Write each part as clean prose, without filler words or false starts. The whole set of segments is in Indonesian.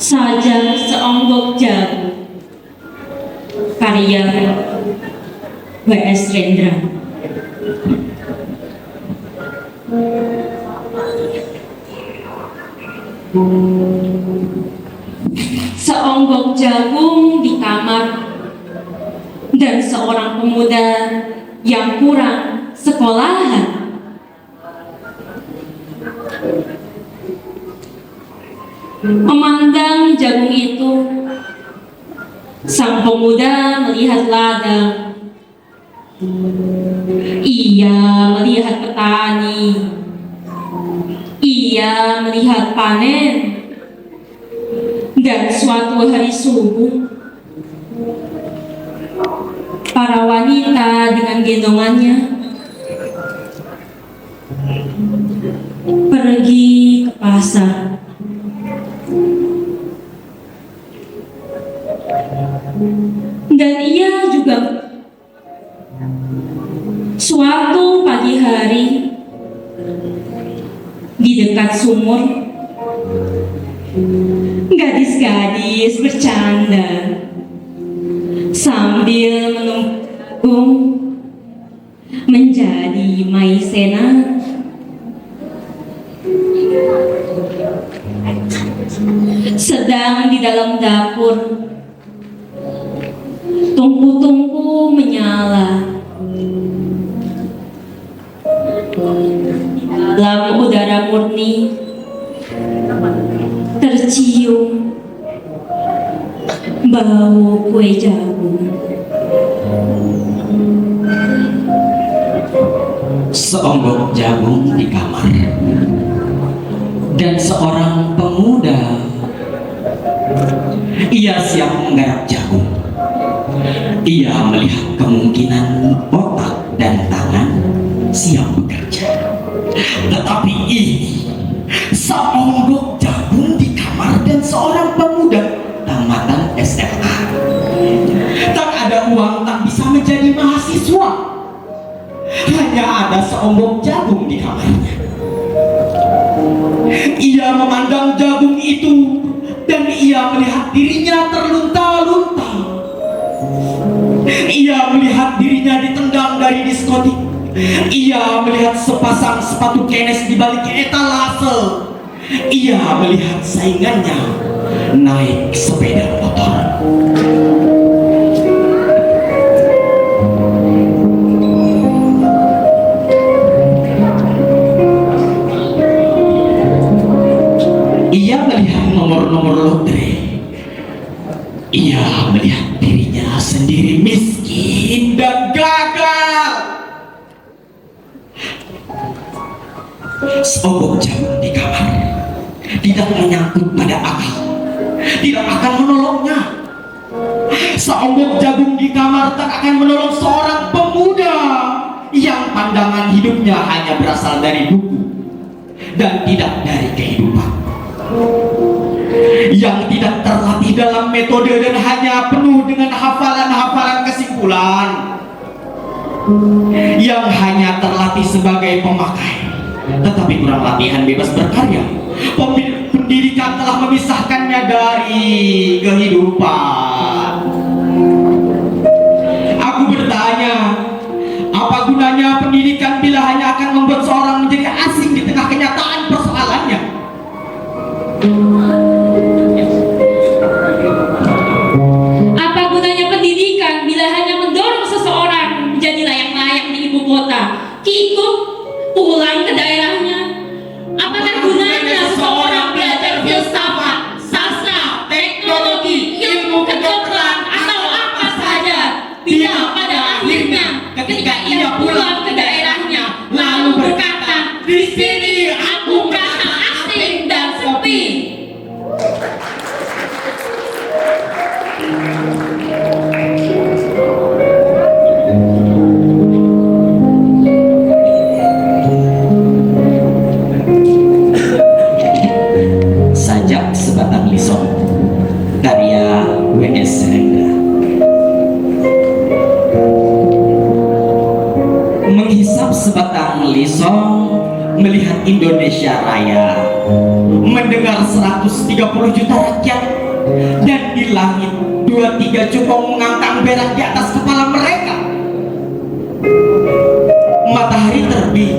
Saja seonggok jagung, karya W.S. Rendra. Seonggok jagung di kamar, dan seorang pemuda yang kurang sekolahan. Memandang jagung itu, sang pemuda melihat ladang. Ia melihat petani. Ia melihat panen. Dan suatu hari subuh, para wanita dengan gendongannya pergi ke pasar. Dan ia juga suatu pagi hari di dekat sumur, gadis-gadis bercanda sambil menunggu menjadi maizena. Sedang di dalam dapur, tungku-tungku menyala. Dalam udara murni tercium bau kue jagung. Seonggok jagung di kamar, dan seorang pemuda. Ia siap menggarap jagung. Ia melihat kemungkinan otak dan tangan siap bekerja. Tetapi ini seonggok jagung di kamar dan seorang pemuda tamatan SMA. Tak ada uang, tak bisa menjadi mahasiswa. Hanya ada seonggok jagung di kamarnya. Ia memandang jagung itu dan ia melihat dirinya terlunta-lunta. Ia melihat dirinya ditendang dari diskotik. Ia melihat sepasang sepatu kenes di balik etalase. Ia melihat saingannya naik sepeda motor. Ia melihat nomor-nomor lotre. Ia melihat dirinya sendiri miskin dan gagal. Seonggok jagung di kamar tidak menyangkut pada akal, tidak akan menolongnya. Seonggok jagung di kamar tak akan menolong seorang pemuda yang pandangan hidupnya hanya berasal dari buku dan tidak dari kehidupan, yang tidak terlatih dalam metode dan hanya penuh dengan hafalan-hafalan kesimpulan, yang hanya terlatih sebagai pemakai tetapi kurang latihan bebas berkarya. Pendidikan telah memisahkannya dari kehidupan. Aku bertanya, apa gunanya pendidikan bila hanya akan membuat seorang menjadi asing di tengah kenyataan persoalannya? Apa gunanya pendidikan bila hanya mendorong seseorang menjadi layang-layang di ibu kota, kikuk pulang ke daerahnya? Apakah gunanya seseorang belajar filsafat, sastra, teknologi, ilmu kedokteran, atau apa saja, bila pada akhirnya ketika ia pulang ke daerahnya lalu berkata, di sini aku merasa asing dan sepi? Sajak sebatang lisong, karya W.S. Rendra. Menghisap sebatang lisong, melihat Indonesia Raya, mendengar 130 juta rakyat, dan di langit 23 cukong mengangkang berak di atas kepala mereka. Matahari terbit,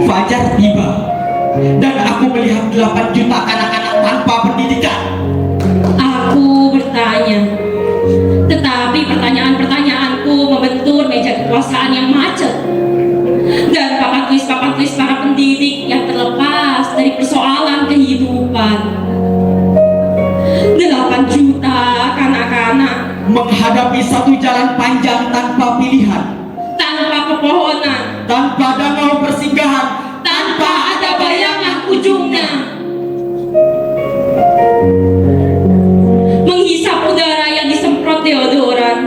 fajar tiba, dan aku melihat 8 juta anak-anak tanpa pendidikan. Aku bertanya, tetapi pertanyaan-pertanyaanku membentur meja kekuasaan yang macet dan papan tulis para pendidik yang terlepas dari persoalan kehidupan. 8 juta kanak-kanak Menghadapi satu jalan panjang tanpa pilihan, tanpa pepohonan, tanpa danau persinggahan, tanpa ada bayangan ujungnya. Menghisap udara yang disemprot deodoran.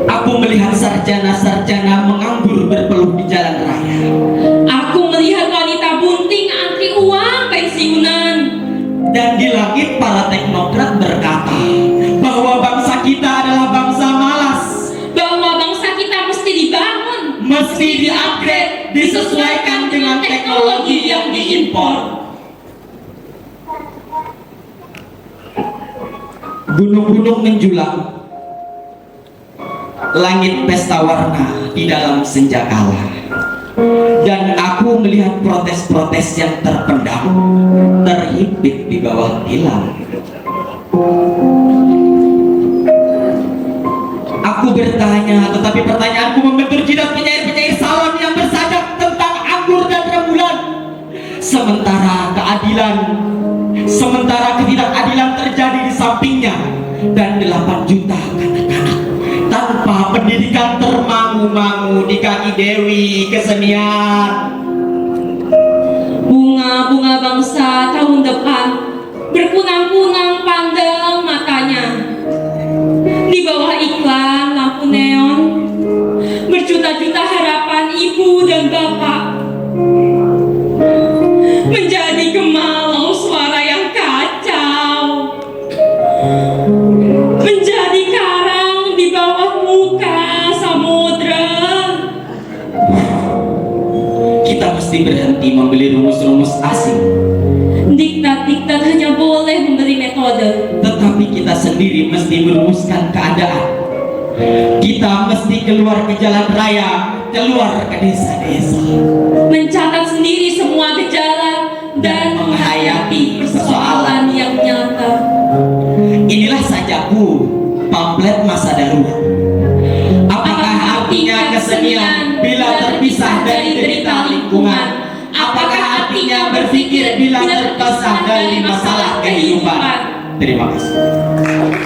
aku melihat sarjana-sarjana menganggur berpeluh di jalan raya. Aku melihat wanita bunting antri uang pensiunan. Dan di langit para teknokrat berkata bahwa bangsa kita adalah bangsa malas, Bahwa bangsa kita mesti dibangun, mesti di-upgrade, disesuaikan dengan teknologi yang diimpor. Gunung-gunung menjulang, langit pesta warna di dalam senja kala. Dan aku melihat protes-protes yang terpendam, terhimpit di bawah tilang. Aku bertanya, tetapi pertanyaanku membentur jidat penyair-penyair salon yang bersajak tentang anggur dan rembulan. Sementara ketidakadilan terjadi di sampingnya, dan 8 juta kanak-kanak tanpa pendidikan termangu-mangu di kaki Dewi kesenian. bunga-bunga bangsa tahun depan berkunang-kunang pandang matanya. Di bawah iklan lampu neon, berjuta-juta harapan ibu dan bapak menjadi gemalau suara yang kacau, menjadi karang di bawah muka samudra. Kita mesti berhenti membeli rumus-rumus asing, Diktat-diktat hanya boleh memberi metode. tetapi kita sendiri mesti merumuskan keadaan. Kita mesti keluar ke jalan raya, keluar ke desa-desa, Mencatat sendiri semua gejala dan menghayati persoalan yang nyata. Inilah sajaku, pamflet masa darurat. Apakah artinya kesenian bila terpisah dari derita lingkungan? Apakah artinya berpikir bila terpisah dari masalah kehidupan? Terima kasih.